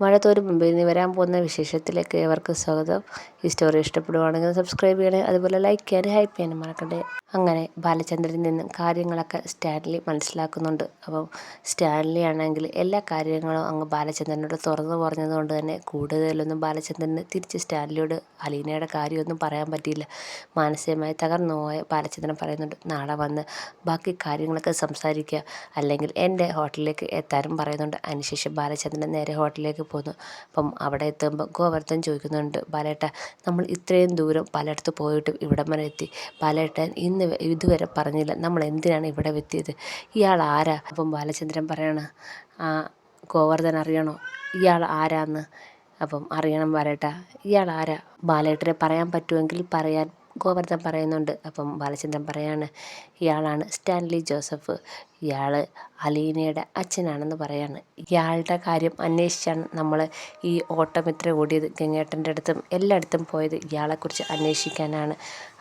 മഴ തോരും മുമ്പ് ഇനി വരാൻ പോകുന്ന വിശേഷത്തിലേക്ക് ഏവർക്കും സ്വാഗതം. ഈ സ്റ്റോറി ഇഷ്ടപ്പെടുവാണെങ്കിൽ സബ്സ്ക്രൈബ് ചെയ്യണേ, അതുപോലെ ലൈക്ക് ചെയ്യാനും ഹൈപ്പ് ചെയ്യാനും മറക്കട്ടെ. അങ്ങനെ ബാലചന്ദ്രനിൽ നിന്നും കാര്യങ്ങളൊക്കെ സ്റ്റാൻലി മനസ്സിലാക്കുന്നുണ്ട്. അപ്പം സ്റ്റാൻലി ആണെങ്കിൽ എല്ലാ കാര്യങ്ങളും അങ്ങ് ബാലചന്ദ്രനോട് തുറന്നു പറഞ്ഞതുകൊണ്ട് തന്നെ കൂടുതലൊന്നും ബാലചന്ദ്രന് തിരിച്ച് സ്റ്റാൻലിയോട് അലീനയുടെ കാര്യമൊന്നും പറയാൻ പറ്റിയില്ല. മാനസികമായി തകർന്നു പോയ ബാലചന്ദ്രൻ പറയുന്നുണ്ട്, നാളെ വന്ന് ബാക്കി കാര്യങ്ങളൊക്കെ സംസാരിക്കുക, അല്ലെങ്കിൽ എൻ്റെ ഹോട്ടലിലേക്ക് എത്താനും പറയുന്നുണ്ട്. അതിനുശേഷം ബാലചന്ദ്രൻ നേരെ ഹോട്ടലിലേക്ക് പോന്നു. അപ്പം അവിടെ എത്തുമ്പോൾ ഗോവർദ്ധൻ ചോദിക്കുന്നുണ്ട്, ബാലേട്ട നമ്മൾ ഇത്രയും ദൂരം പലയിടത്ത് പോയിട്ടും ഇവിടം വരെ എത്തി, ബാലേട്ടൻ ഇതുവരെ പറഞ്ഞില്ല നമ്മൾ എന്തിനാണ് ഇവിടെ എത്തിയത്, ഇയാൾ ആരാ? അപ്പം ബാലചന്ദ്രൻ പറയാണ്, ഗോവർദ്ധൻ അറിയണോ ഇയാൾ ആരാന്ന്? അപ്പം അറിയണം ബാലേട്ട, ഇയാൾ ആരാ? ബാലേട്ടനെ പറയാൻ പറ്റുമെങ്കിൽ പറയാൻ ഗോവർദ്ധൻ പറയുന്നുണ്ട്. അപ്പം ബാലചന്ദ്രൻ പറയാണ്, ഇയാളാണ് സ്റ്റാൻലി ജോസഫ്, ഇയാൾ അലീനയുടെ അച്ഛനാണെന്ന് പറയാണ്. ഇയാളുടെ കാര്യം അന്വേഷിച്ചാണ് നമ്മൾ ഈ ഓട്ടം ഇത്ര ഓടിയത്, ഗംഗേട്ടൻ്റെ അടുത്തും എല്ലായിടത്തും പോയത് ഇയാളെക്കുറിച്ച് അന്വേഷിക്കാനാണ്.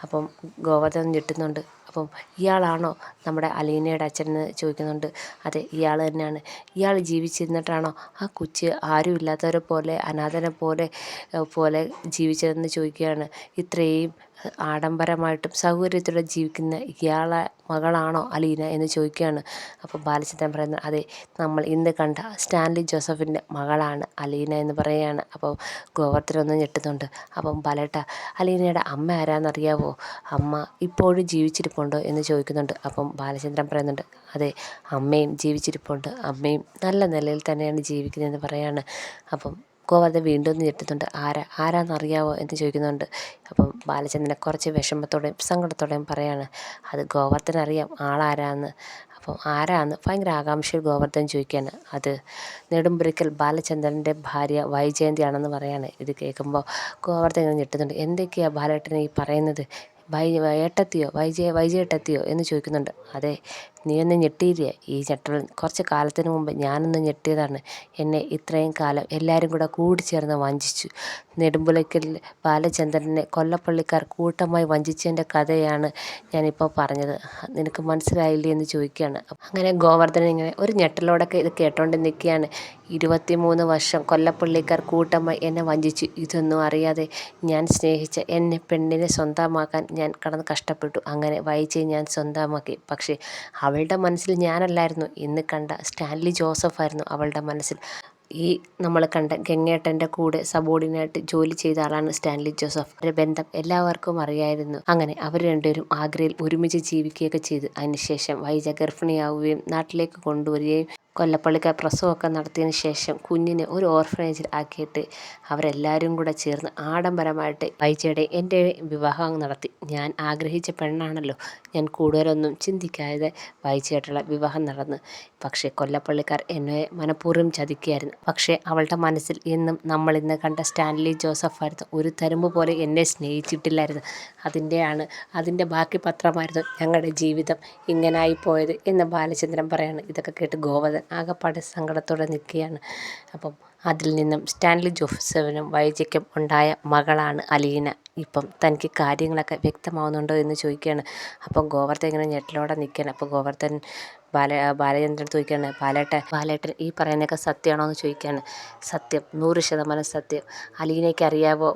അപ്പം ഗോവർദ്ധൻ ഞെട്ടുന്നുണ്ട്. അപ്പം ഇയാളാണോ നമ്മുടെ അലീനയുടെ അച്ഛൻ എന്ന് ചോദിക്കുന്നുണ്ട്. അതെ, ഇയാൾ തന്നെയാണ്. ഇയാൾ ജീവിച്ചിരുന്നിട്ടാണോ ആ കൊച്ച് ആരും ഇല്ലാത്തവരെ പോലെ അനാഥനെ പോലെ ജീവിച്ചതെന്ന് ചോദിക്കുകയാണ്. ഇത്രയും ആഡംബരമായിട്ടും സൗകര്യത്തോടെ ജീവിക്കുന്ന ഇയാളെ മകളാണോ അലീന എന്ന് ചോദിക്കുകയാണ്. അപ്പോൾ ബാലചന്ദ്രൻ പറയുന്നത്, അതെ, നമ്മൾ ഇന്ന് കണ്ട സ്റ്റാൻലി ജോസഫിൻ്റെ മകളാണ് അലീന എന്ന് പറയുകയാണ്. അപ്പോൾ ഗോവർദ്ധൻ ഒന്ന് ഞെട്ടുന്നുണ്ട്. അപ്പം ബാലേട്ട, അലീനയുടെ അമ്മ ആരാന്നറിയാവോ? അമ്മ ഇപ്പോഴും ജീവിച്ചിരിപ്പുണ്ടോ എന്ന് ചോദിക്കുന്നുണ്ട്. അപ്പം ബാലചന്ദ്രൻ പറയുന്നുണ്ട്, അതെ, അമ്മയും ജീവിച്ചിരിപ്പുണ്ട്, അമ്മയും നല്ല നിലയിൽ തന്നെയാണ് ജീവിക്കുന്നതെന്ന് പറയാണ്. അപ്പം ഗോവർദ്ധൻ വീണ്ടും ഒന്ന് ഞെട്ടുന്നുണ്ട്. ആരാന്നറിയാവോ എന്ന് ചോദിക്കുന്നുണ്ട്. അപ്പം ബാലചന്ദ്രനെ കുറച്ച് വിഷമത്തോടെയും സങ്കടത്തോടെയും പറയാണ്, അത് ഗോവർദ്ധൻ അറിയാം ആളാരാന്ന്. അപ്പം ആരാന്ന് ഭയങ്കര ആകാംക്ഷയിൽ ഗോവർദ്ധൻ ചോദിക്കുകയാണ്. അത് നെടുമ്പുരയ്ക്കൽ ബാലചന്ദ്രൻ്റെ ഭാര്യ വൈജയന്തിയാണെന്ന് പറയാണ്. ഇത് കേൾക്കുമ്പോൾ ഗോവർദ്ധൻ ഇങ്ങനെ ഞെട്ടുന്നുണ്ട്. എന്തൊക്കെയാണ് ബാലേട്ടനെ ഈ പറയുന്നത്? ഏട്ടത്തിയോ വൈജയേട്ടത്തിയോ എന്ന് ചോദിക്കുന്നുണ്ട്. അതെ, നീ ഒന്ന് ഞെട്ടിയില്ലേ? ഈ ഞെട്ടൽ കുറച്ച് കാലത്തിന് മുമ്പ് ഞാനൊന്ന് ഞെട്ടിയതാണ്. എന്നെ ഇത്രയും കാലം എല്ലാവരും കൂടെ കൂടിച്ചേർന്ന് വഞ്ചിച്ചു. നെടുമ്പുലയ്ക്കൽ ബാലചന്ദ്രനെ കൊല്ലപ്പള്ളിക്കാർ കൂട്ടമായി വഞ്ചിച്ചതിൻ്റെ കഥയാണ് ഞാനിപ്പോൾ പറഞ്ഞത്. നിനക്ക് മനസ്സിലായില്ലേ എന്ന് ചോദിക്കുകയാണ്. അങ്ങനെ ഗോവർദ്ധൻ ഇങ്ങനെ ഒരു ഞെട്ടലോടൊക്കെ ഇത് കേട്ടോണ്ട് നിൽക്കുകയാണ്. 23 വർഷം കൊല്ലപ്പള്ളിക്കാർ കൂട്ടമായി എന്നെ വഞ്ചിച്ചു. ഇതൊന്നും അറിയാതെ ഞാൻ സ്നേഹിച്ച എന്നെ പെണ്ണിനെ സ്വന്തമാക്കാൻ ഞാൻ കടന്ന് കഷ്ടപ്പെട്ടു. അങ്ങനെ വൈജയെ ഞാൻ സ്വന്തമാക്കി. പക്ഷേ അവളുടെ മനസ്സിൽ ഞാനല്ലായിരുന്നു. ഇന്ന് കണ്ട സ്റ്റാൻലി ജോസഫായിരുന്നു അവളുടെ മനസ്സിൽ. ഈ നമ്മൾ കണ്ട ഗംഗേട്ടൻ്റെ കൂടെ സബോർഡിനായിട്ട് ജോലി ചെയ്ത ആളാണ് സ്റ്റാൻലി ജോസഫ്. അവരുടെ ബന്ധം എല്ലാവർക്കും അറിയായിരുന്നു. അങ്ങനെ അവർ രണ്ടുപേരും ആഗ്രയിൽ ഒരുമിച്ച് ജീവിക്കുകയൊക്കെ ചെയ്തു. അതിനുശേഷം വൈജ ഗർഭിണിയാവുകയും നാട്ടിലേക്ക് കൊണ്ടുവരികയും കൊല്ലപ്പള്ളിക്കാർ പ്രസവമൊക്കെ നടത്തിയതിന് ശേഷം കുഞ്ഞിനെ ഒരു ഓർഫനേജിൽ ആക്കിയിട്ട് അവരെല്ലാവരും കൂടെ ചേർന്ന് ആഡംബരമായിട്ട് വൈജയുടെ എൻ്റെ വിവാഹം നടത്തി. ഞാൻ ആഗ്രഹിച്ച പെണ്ണാണല്ലോ, ഞാൻ കൂടുതലൊന്നും ചിന്തിക്കാതെ വൈജയായിട്ടുള്ള വിവാഹം നടന്നു. പക്ഷേ കൊല്ലപ്പള്ളിക്കാർ എന്നെ മനഃപൂർവ്വം ചതിക്കുകയായിരുന്നു. പക്ഷേ അവളുടെ മനസ്സിൽ എന്നും നമ്മളിന്ന് കണ്ട സ്റ്റാൻലി ജോസഫായിരുന്നു. ഒരു തരുമ്പ് പോലെ എന്നെ സ്നേഹിച്ചിട്ടില്ലായിരുന്നു. അതിൻ്റെ ബാക്കി പത്രമായിരുന്നു ഞങ്ങളുടെ ജീവിതം ഇങ്ങനായി പോയത് എന്ന് ബാലചന്ദ്രൻ പറയാണ്. ഇതൊക്കെ കേട്ട് ഗോവർദ്ധൻ ആകെപ്പാടെ സങ്കടത്തോടെ നിൽക്കുകയാണ്. അപ്പം അതിൽ നിന്നും സ്റ്റാൻലി ജോസഫിനും വൈജയ്ക്കും ഉണ്ടായ മകളാണ് അലീന. ഇപ്പം തനിക്ക് കാര്യങ്ങളൊക്കെ വ്യക്തമാവുന്നുണ്ടോ എന്ന് ചോദിക്കുകയാണ്. അപ്പം ഗോവർദ്ധൻ ഇങ്ങനെ ഞെട്ടലോടെ നിൽക്കുകയാണ്. അപ്പോൾ ഗോവർദ്ധൻ ബാലചന്ദ്രൻ ചോദിക്കുകയാണ്, ബാലേട്ടൻ ഈ പറയുന്നതൊക്കെ സത്യമാണോ എന്ന് ചോദിക്കുകയാണ്. സത്യം, 100% സത്യം. അലീനയ്ക്ക് അറിയാവോ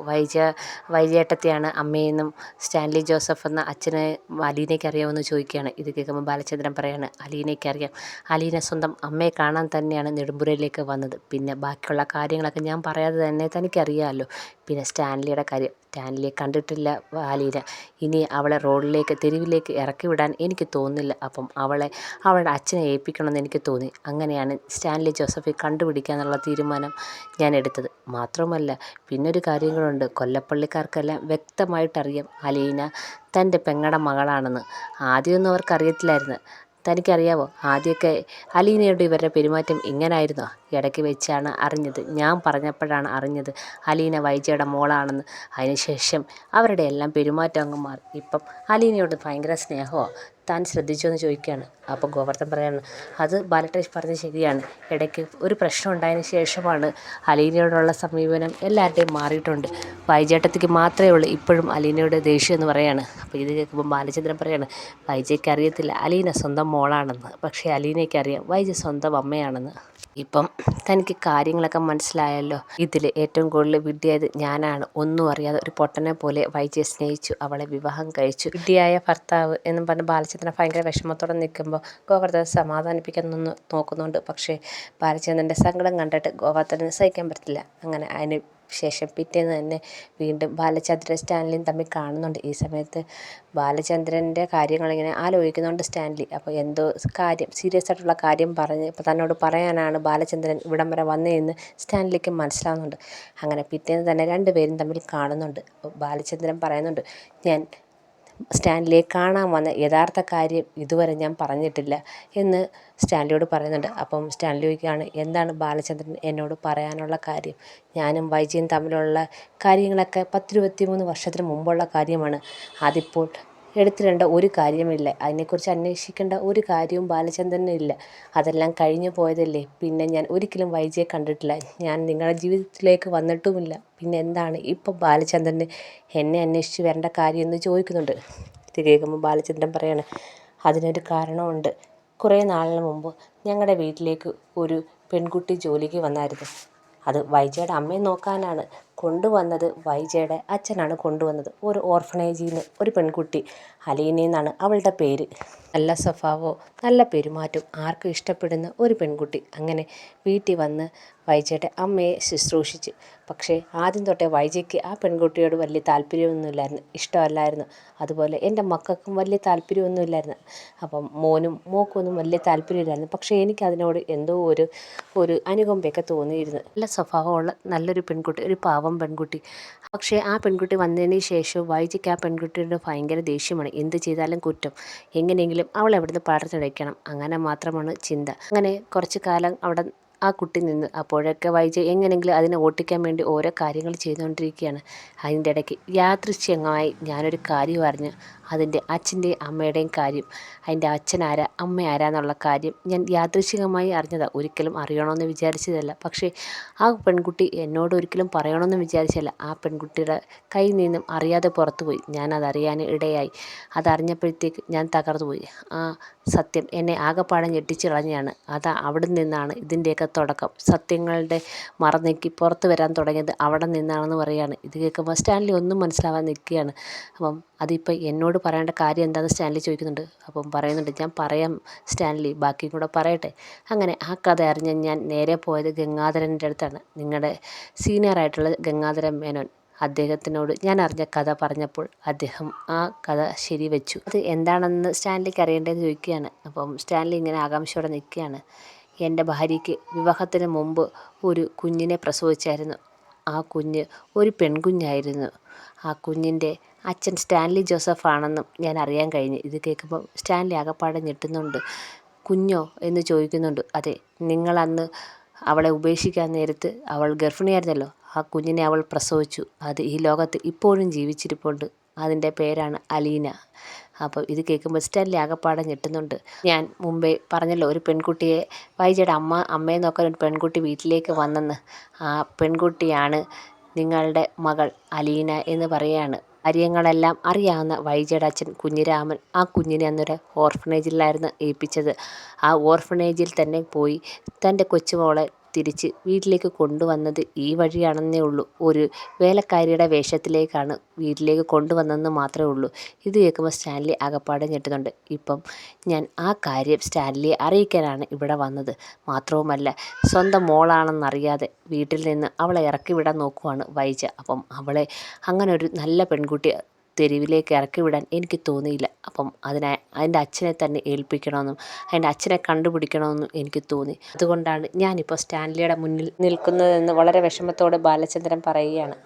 വൈജയേട്ടത്തെയാണ് അമ്മയെന്നും സ്റ്റാൻലി ജോസഫ് എന്ന അച്ഛനെ അലീനയ്ക്ക് അറിയാമോ എന്ന് ചോദിക്കുകയാണ്. ഇത് കേൾക്കുമ്പോൾ ബാലചന്ദ്രൻ പറയാണ്, അലീനയ്ക്ക് അറിയാം. അലീന സ്വന്തം അമ്മയെ കാണാൻ തന്നെയാണ് നെടുമ്പുരയിലേക്ക് വന്നത്. പിന്നെ ബാക്കിയുള്ള കാര്യങ്ങളൊക്കെ ഞാൻ പറയാതെ തന്നെ തനിക്കറിയാമല്ലോ. പിന്നെ സ്റ്റാൻലിയുടെ കാര്യം, സ്റ്റാൻലിയെ കണ്ടിട്ടില്ല അലീന. ഇനി അവളെ തെരുവിലേക്ക് ഇറക്കി വിടാൻ എനിക്ക് തോന്നുന്നില്ല. അപ്പം അവളുടെ അച്ഛനെ ഏൽപ്പിക്കണമെന്ന് എനിക്ക് തോന്നി. അങ്ങനെയാണ് സ്റ്റാൻലി ജോസഫെ കണ്ടുപിടിക്കുക എന്നുള്ള തീരുമാനം ഞാൻ എടുത്തത്. മാത്രമല്ല, പിന്നൊരു കാര്യം കൂടെ, കൊല്ലപ്പള്ളിക്കാർക്കെല്ലാം വ്യക്തമായിട്ടറിയാം അലീന തൻ്റെ പെങ്ങളുടെ മകളാണെന്ന്. ആദ്യമൊന്നും അവർക്കറിയത്തില്ലായിരുന്നു. തനിക്കറിയാവോ, ആദ്യമൊക്കെ അലീനയോട് ഇവരുടെ പെരുമാറ്റം ഇങ്ങനായിരുന്നോ? ഇടയ്ക്ക് വെച്ചാണ് അറിഞ്ഞത്, ഞാൻ പറഞ്ഞപ്പോഴാണ് അറിഞ്ഞത് അലീന വൈജയുടെ മോളാണെന്ന്. അതിനുശേഷം അവരുടെ എല്ലാം പെരുമാറ്റം അങ്ങ് മാറി. ഇപ്പം അലീനയോട് ഭയങ്കര സ്നേഹമോ. താൻ ശ്രദ്ധിച്ചോ എന്ന് ചോദിക്കുകയാണ്. അപ്പോൾ ഗോവർദ്ധൻ പറയാണ്, അത് ബാലട്ടേഷ് പറഞ്ഞത് ശരിയാണ്. ഇടയ്ക്ക് ഒരു പ്രശ്നം ഉണ്ടായതിന് ശേഷമാണ് അലീനയോടുള്ള സമീപനം എല്ലാവരുടെയും മാറിയിട്ടുണ്ട്. വൈജേട്ടത്തിക്ക് മാത്രമേ ഉള്ളൂ ഇപ്പോഴും അലീനയുടെ ദേഷ്യം എന്ന് പറയാണ്. അപ്പോൾ ഇത് കേൾക്കുമ്പോൾ ബാലചന്ദ്രൻ പറയാണ്, വൈജയ്ക്ക് അറിയത്തില്ല അലീന സ്വന്തം മോളാണെന്ന്, പക്ഷേ അലീനയ്ക്ക് അറിയാം വൈജ സ്വന്തം അമ്മയാണെന്ന്. ഇപ്പം തനിക്ക് കാര്യങ്ങളൊക്കെ മനസ്സിലായല്ലോ. ഇതിൽ ഏറ്റവും കൂടുതൽ വിഡ്ഢിയായത് ഞാനാണ്. ഒന്നും അറിയാതെ ഒരു പൊട്ടനെ പോലെ വൈജയെ സ്നേഹിച്ചു, അവളെ വിവാഹം കഴിച്ചു. വിഡ്ഢിയായ ഭർത്താവ് എന്നും പറഞ്ഞ് ബാലചന്ദ്രൻ ഭയങ്കര വിഷമത്തോടെ നിൽക്കുമ്പോൾ ഗോവർദ്ധൻ സമാധാനിപ്പിക്കാൻ നോക്കുന്നുണ്ട്. പക്ഷേ ബാലചന്ദ്രൻ്റെ സങ്കടം കണ്ടിട്ട് ഗോവർദ്ധന് സഹിക്കാൻ പറ്റില്ല. അങ്ങനെ അതിന് ശേഷം പിറ്റേന്ന് തന്നെ വീണ്ടും ബാലചന്ദ്രൻ സ്റ്റാൻലിയും തമ്മിൽ കാണുന്നുണ്ട്. ഈ സമയത്ത് ബാലചന്ദ്രൻ്റെ കാര്യങ്ങളിങ്ങനെ ആലോചിക്കുന്നുണ്ട് സ്റ്റാൻലി. അപ്പോൾ എന്തോ കാര്യം, സീരിയസ് ആയിട്ടുള്ള കാര്യം പറഞ്ഞ് ഇപ്പോൾ തന്നോട് പറയാനാണ് ബാലചന്ദ്രൻ ഇവിടം വരെ വന്നതെന്ന് സ്റ്റാൻലിക്ക് മനസ്സിലാവുന്നുണ്ട്. അങ്ങനെ പിറ്റേന്ന് തന്നെ രണ്ടുപേരും തമ്മിൽ കാണുന്നുണ്ട്. അപ്പോൾ ബാലചന്ദ്രൻ പറയുന്നുണ്ട്, ഞാൻ സ്റ്റാൻലിയെ കാണാൻ വന്ന യഥാർത്ഥ കാര്യം ഇതുവരെ ഞാൻ പറഞ്ഞിട്ടില്ല എന്ന് സ്റ്റാൻലിയോട് പറയുന്നുണ്ട്. അപ്പം സ്റ്റാൻലി ചോദിക്കുകയാണ്, എന്താണ് ബാലചന്ദ്രൻ എന്നോട് പറയാനുള്ള കാര്യം? ഞാനും വൈജയും തമ്മിലുള്ള കാര്യങ്ങളൊക്കെ 10-23 വർഷത്തിന് മുമ്പുള്ള കാര്യമാണ്. അതിപ്പോൾ എടുത്തിടേണ്ട ഒരു കാര്യമില്ല. അതിനെക്കുറിച്ച് അന്വേഷിക്കേണ്ട ഒരു കാര്യവും ബാലചന്ദ്രന് ഇല്ല. അതെല്ലാം കഴിഞ്ഞു പോയതല്ലേ. പിന്നെ ഞാൻ ഒരിക്കലും വൈജയെ കണ്ടിട്ടില്ല. ഞാൻ നിങ്ങളുടെ ജീവിതത്തിലേക്ക് വന്നിട്ടുമില്ല. പിന്നെ എന്താണ് ഇപ്പം ബാലചന്ദ്രന് എന്നെ അന്വേഷിച്ച് വരേണ്ട കാര്യം എന്ന് ചോദിക്കുന്നുണ്ട്. ഇത് കേൾക്കുമ്പോൾ ബാലചന്ദ്രൻ പറയാണ്, അതിനൊരു കാരണമുണ്ട്. കുറേ നാളിന് മുമ്പ് ഞങ്ങളുടെ വീട്ടിലേക്ക് ഒരു പെൺകുട്ടി ജോലിക്ക് വന്നായിരുന്നു. അത് വൈജയുടെ അമ്മയെ നോക്കാനാണ് കൊണ്ടുവന്നത്. വൈജയുടെ അച്ഛനാണ് കൊണ്ടുവന്നത്. ഒരു ഓർഫണേജിൽ നിന്ന് ഒരു പെൺകുട്ടി, അലീന എന്നാണ് അവളുടെ പേര്. നല്ല സ്വഭാവവും നല്ല പെരുമാറ്റവും ആർക്കും ഇഷ്ടപ്പെടുന്ന ഒരു പെൺകുട്ടി. അങ്ങനെ വീട്ടിൽ വന്ന് വൈജയുടെ അമ്മയെ ശുശ്രൂഷിച്ച്. പക്ഷേ ആദ്യം തൊട്ടേ വൈജയ്ക്ക് ആ പെൺകുട്ടിയോട് വലിയ താല്പര്യമൊന്നുമില്ലായിരുന്നു, ഇഷ്ടമല്ലായിരുന്നു. അതുപോലെ എൻ്റെ മക്കൾക്കും വലിയ താല്പര്യമൊന്നുമില്ലായിരുന്നു. അപ്പം മോനും മോക്കൊന്നും വലിയ താല്പര്യമില്ലായിരുന്നു. പക്ഷേ എനിക്ക് അതിനോട് എന്തോ ഒരു അനുകമ്പയൊക്കെ തോന്നിയിരുന്നു. നല്ല സ്വഭാവമുള്ള നല്ലൊരു പെൺകുട്ടി, ഒരു പാവം പെൺകുട്ടി. പക്ഷേ ആ പെൺകുട്ടി വന്നതിന് ശേഷം വൈജയ്ക്ക് ആ പെൺകുട്ടിയോട് ഭയങ്കര ദേഷ്യമാണ്. എന്ത് ചെയ്താലും കുറ്റം, എങ്ങനെയെങ്കിലും അവളെ അവിടുന്ന് പറഞ്ഞയക്കണം, അങ്ങനെ മാത്രമാണ് ചിന്ത. അങ്ങനെ കുറച്ച് കാലം അവിടെ ആ കുട്ടി നിന്ന്. അപ്പോഴൊക്കെ വൈജ എങ്ങനെയെങ്കിലും അതിനെ ഓട്ടിക്കാൻ വേണ്ടി ഓരോ കാര്യങ്ങൾ ചെയ്തുകൊണ്ടിരിക്കുകയാണ്. അതിൻ്റെ ഇടയ്ക്ക് യാദൃച്ഛികമായി ഞാനൊരു കാര്യം അറിഞ്ഞു. അതിൻ്റെ അച്ഛൻ്റെയും അമ്മയുടെയും കാര്യം. അതിൻ്റെ അച്ഛൻ ആരാ അമ്മ ആരാന്നുള്ള കാര്യം ഞാൻ യാദൃച്ഛികമായി അറിഞ്ഞതാണ്. ഒരിക്കലും അറിയണമെന്ന് വിചാരിച്ചതല്ല. പക്ഷേ ആ പെൺകുട്ടി എന്നോട് ഒരിക്കലും പറയണമെന്ന് വിചാരിച്ചല്ല. ആ പെൺകുട്ടിയുടെ കയ്യിൽ നിന്നും അറിയാതെ പുറത്തുപോയി. ഞാനതറിയാൻ ഇടയായി. അതറിഞ്ഞപ്പോഴത്തേക്ക് ഞാൻ തകർന്നുപോയി. ആ സത്യം എന്നെ ആകെപ്പാടെ ഞെട്ടിച്ച് കളഞ്ഞതാണ്. അവിടെ നിന്നാണ് ഇതിൻ്റെയൊക്കെ തുടക്കം. സത്യങ്ങളുടെ മറനീക്കി പുറത്ത് വരാൻ തുടങ്ങിയത് അവിടെ നിന്നാണെന്ന് പറയുകയാണ്. ഇത് കേൾക്കുമ്പോൾ സ്റ്റാൻലി ഒന്നും മനസ്സിലാവാൻ നിൽക്കുകയാണ്. അപ്പം അതിപ്പോൾ എന്നോട് പറയേണ്ട കാര്യം എന്താണെന്ന് സ്റ്റാൻലി ചോദിക്കുന്നുണ്ട്. അപ്പം പറയുന്നുണ്ട്, ഞാൻ പറയാം സ്റ്റാൻലി, ബാക്കി കൂടെ പറയട്ടെ. അങ്ങനെ ആ കഥ അറിഞ്ഞ് ഞാൻ നേരെ പോയത് ഗംഗാധരൻ്റെ അടുത്താണ്. നിങ്ങളുടെ സീനിയറായിട്ടുള്ള ഗംഗാധരൻ മേനോൻ. അദ്ദേഹത്തിനോട് ഞാൻ അറിഞ്ഞ കഥ പറഞ്ഞപ്പോൾ അദ്ദേഹം ആ കഥ ശരിവെച്ചു. അത് എന്താണെന്ന് സ്റ്റാൻലിക്ക് അറിയേണ്ടതെന്ന് ചോദിക്കുകയാണ്. അപ്പം സ്റ്റാൻലി ഇങ്ങനെ ആകാംക്ഷയോടെ നിൽക്കുകയാണ്. എൻ്റെ ഭാര്യയ്ക്ക് വിവാഹത്തിന് മുമ്പ് ഒരു കുഞ്ഞിനെ പ്രസവിച്ചായിരുന്നു. ആ കുഞ്ഞ് ഒരു പെൺകുഞ്ഞായിരുന്നു. ആ കുഞ്ഞിൻ്റെ അച്ഛൻ സ്റ്റാൻലി ജോസഫ് ആണെന്നും ഞാൻ അറിയാൻ കഴിഞ്ഞു. ഇത് കേൾക്കുമ്പോൾ സ്റ്റാൻലി ആകെപ്പാടെ ഞെട്ടുന്നുണ്ട്. കുഞ്ഞോ എന്ന് ചോദിക്കുന്നുണ്ട്. അതെ, നിങ്ങളന്ന് അവളെ ഉപേക്ഷിക്കാൻ നേരത്ത് അവൾ ഗർഭിണിയായിരുന്നല്ലോ. ആ കുഞ്ഞിനെ അവൾ പ്രസവിച്ചു. അത് ഈ ലോകത്ത് ഇപ്പോഴും ജീവിച്ചിരിപ്പുണ്ട്. അതിൻ്റെ പേരാണ് അലീന. അപ്പോൾ ഇത് കേൾക്കുമ്പോൾ സ്റ്റാൻലി ആകെപ്പാടെ ഞെട്ടുന്നുണ്ട്. ഞാൻ മുമ്പേ പറഞ്ഞല്ലോ, ഒരു പെൺകുട്ടിയെ വൈജയുടെ അമ്മയെ നോക്കാൻ ഒരു പെൺകുട്ടി വീട്ടിലേക്ക് വന്നെന്ന്. ആ പെൺകുട്ടിയാണ് നിങ്ങളുടെ മകൾ അലീന എന്ന് പറയുകയാണ്. കാര്യങ്ങളെല്ലാം അറിയാവുന്ന വൈജയുടെ അച്ഛൻ കുഞ്ഞിരാമൻ ആ കുഞ്ഞിനെ അന്നൊരു ഓർഫനേജിലായിരുന്നു ഏൽപ്പിച്ചത്. ആ ഓർഫനേജിൽ തന്നെ പോയി തൻ്റെ കൊച്ചുമോളെ തിരിച്ച് വീട്ടിലേക്ക് കൊണ്ടുവന്നത് ഈ വഴിയാണെന്നേ ഉള്ളൂ. ഒരു വേലക്കാരിയുടെ വേഷത്തിലേക്കാണ് വീട്ടിലേക്ക് കൊണ്ടുവന്നതെന്ന് മാത്രമേ ഉള്ളൂ. ഇത് കേൾക്കുമ്പോൾ സ്റ്റാൻലി ആകെപ്പാടെ ഞെട്ടുന്നുണ്ട്. ഇപ്പം ഞാൻ ആ കാര്യം സ്റ്റാൻലിയെ അറിയിക്കാനാണ് ഇവിടെ വന്നത്. മാത്രവുമല്ല, സ്വന്തം മോളാണെന്നറിയാതെ വീട്ടിൽ നിന്ന് അവളെ ഇറക്കി വിടാൻ നോക്കുവാണ് വൈജ. അപ്പം അവളെ അങ്ങനെ ഒരു നല്ല പെൺകുട്ടി തെരുവിലേക്ക് ഇറക്കി വിടാൻ എനിക്ക് തോന്നിയില്ല. അപ്പം അതിൻ്റെ അച്ഛനെ തന്നെ ഏൽപ്പിക്കണമെന്നും അതിൻ്റെ അച്ഛനെ കണ്ടുപിടിക്കണമെന്നും എനിക്ക് തോന്നി. അതുകൊണ്ടാണ് ഞാനിപ്പോൾ സ്റ്റാൻലിയുടെ മുന്നിൽ നിൽക്കുന്നതെന്ന് വളരെ വിഷമത്തോടെ ബാലചന്ദ്രൻ പറയുകയാണ്.